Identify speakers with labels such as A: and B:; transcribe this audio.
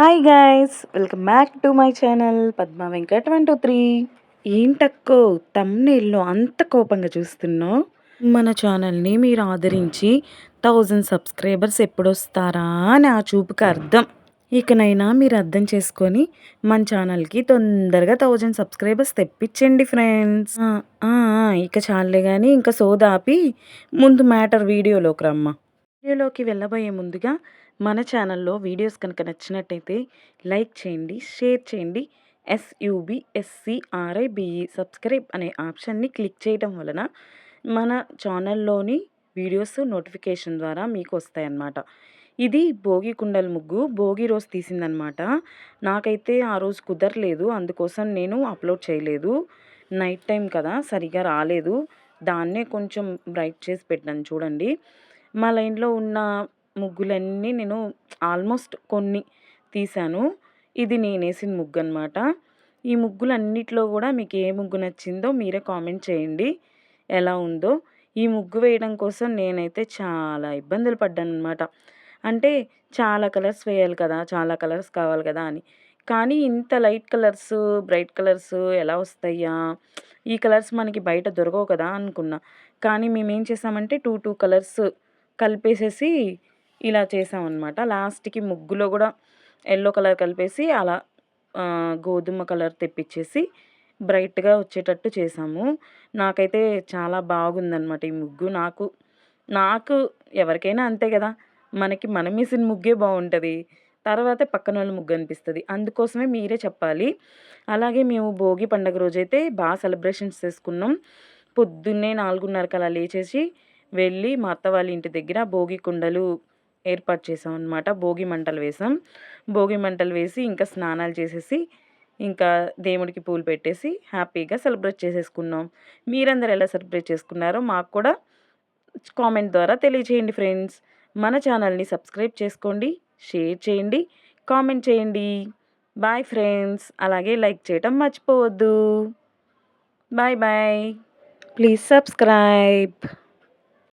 A: Hi guys, welcome back to my channel Padma Venkat 123. ఏంటక్కో తమ్నేల్లో అంత కోపంగా చూస్తున్నావు? మన ఛానల్ని మీరు ఆదరించి 1000 సబ్స్క్రైబర్స్ ఎప్పుడొస్తారా అని ఆ చూపుకి అర్థం. ఇకనైనా మీరు అర్థం చేసుకొని మన ఛానల్కి తొందరగా 1000 సబ్స్క్రైబర్స్ తెప్పించండి ఫ్రెండ్స్. ఇక చాలే కానీ ఇంకా సోదాపి ముందు మ్యాటర్ వీడియోలోకి రమ్మా. వీడియోలోకి వెళ్ళబోయే ముందుగా మన ఛానల్లో వీడియోస్ కనుక నచ్చినట్టయితే లైక్ చేయండి, షేర్ చేయండి. SUBSCRIBE సబ్స్క్రైబ్ అనే ఆప్షన్ని క్లిక్ చేయడం వలన మన ఛానల్లోని వీడియోస్ నోటిఫికేషన్ ద్వారా మీకు వస్తాయన్నమాట. ఇది భోగి కుండల ముగ్గు భోగి రోజు తీసిందనమాట. నాకైతే ఆ రోజు కుదరలేదు, అందుకోసం నేను అప్లోడ్ చేయలేదు. నైట్ టైం కదా సరిగా రాలేదు, దాన్నే కొంచెం బ్రైట్ చేసి పెట్టాను చూడండి. మా లైన్లో ఉన్న ముగ్గులన్నీ నేను ఆల్మోస్ట్ కొన్ని తీశాను. ఇది నేనేసిన ముగ్గు అనమాట. ఈ ముగ్గులన్నిట్లో కూడా మీకు ఏ ముగ్గు నచ్చిందో మీరే కామెంట్ చేయండి ఎలా ఉందో. ఈ ముగ్గు వేయడం కోసం నేనైతే చాలా ఇబ్బందులు పడ్డాను అనమాట. అంటే చాలా కలర్స్ వేయాలి కదా, చాలా కలర్స్ కావాలి కదా అని. కానీ ఇంత లైట్ కలర్స్, బ్రైట్ కలర్స్ ఎలా వస్తాయా, ఈ కలర్స్ మనకి బయట దొరకవు కదా అనుకున్నా. కానీ మేమేం చేసామంటే 2 కలర్స్ కలిపేసేసి ఇలా చేసామన్నమాట. లాస్ట్‌కి ముగ్గులో కూడా యెల్లో కలర్ కలిపేసి అలా గోధుమ కలర్ తెప్పించేసి బ్రైట్‌గా వచ్చేటట్టు చేసాము. నాకైతే చాలా బాగుందనమాట ఈ ముగ్గు. నాకు ఎవరికైనా అంతే కదా, మనం వేసిన ముగ్గే బాగుంటుంది, తర్వాతే పక్కనోళ్ళ ముగ్గు అనిపిస్తుంది. అందుకోసమే మీరే చెప్పాలి. అలాగే మేము భోగి పండుగ రోజైతే బాగా సెలబ్రేషన్స్ చేసుకున్నాం. పొద్దున్నే 4:30కి అలా లేచేసి వెళ్ళి మా అత్త వాళ్ళ ఇంటి దగ్గర భోగి కుండలు ఏర్పాటు చేసామన్నమాట. భోగి మంటలు వేసాం. భోగి మంటలు వేసి ఇంకా స్నానాలు చేసేసి ఇంకా దేవుడికి పూలు పెట్టేసి హ్యాపీగా సెలబ్రేట్ చేసేసుకున్నాం. మీరందరూ ఎలా సెలబ్రేట్ చేసుకున్నారో మాకు కూడా కామెంట్ ద్వారా తెలియచేయండి ఫ్రెండ్స్. మన ఛానల్ని సబ్స్క్రైబ్ చేసుకోండి, షేర్ చేయండి, కామెంట్ చేయండి. Bye friends. అలాగే లైక్ చేయటం మర్చిపోవద్దు. Bye bye. Please subscribe.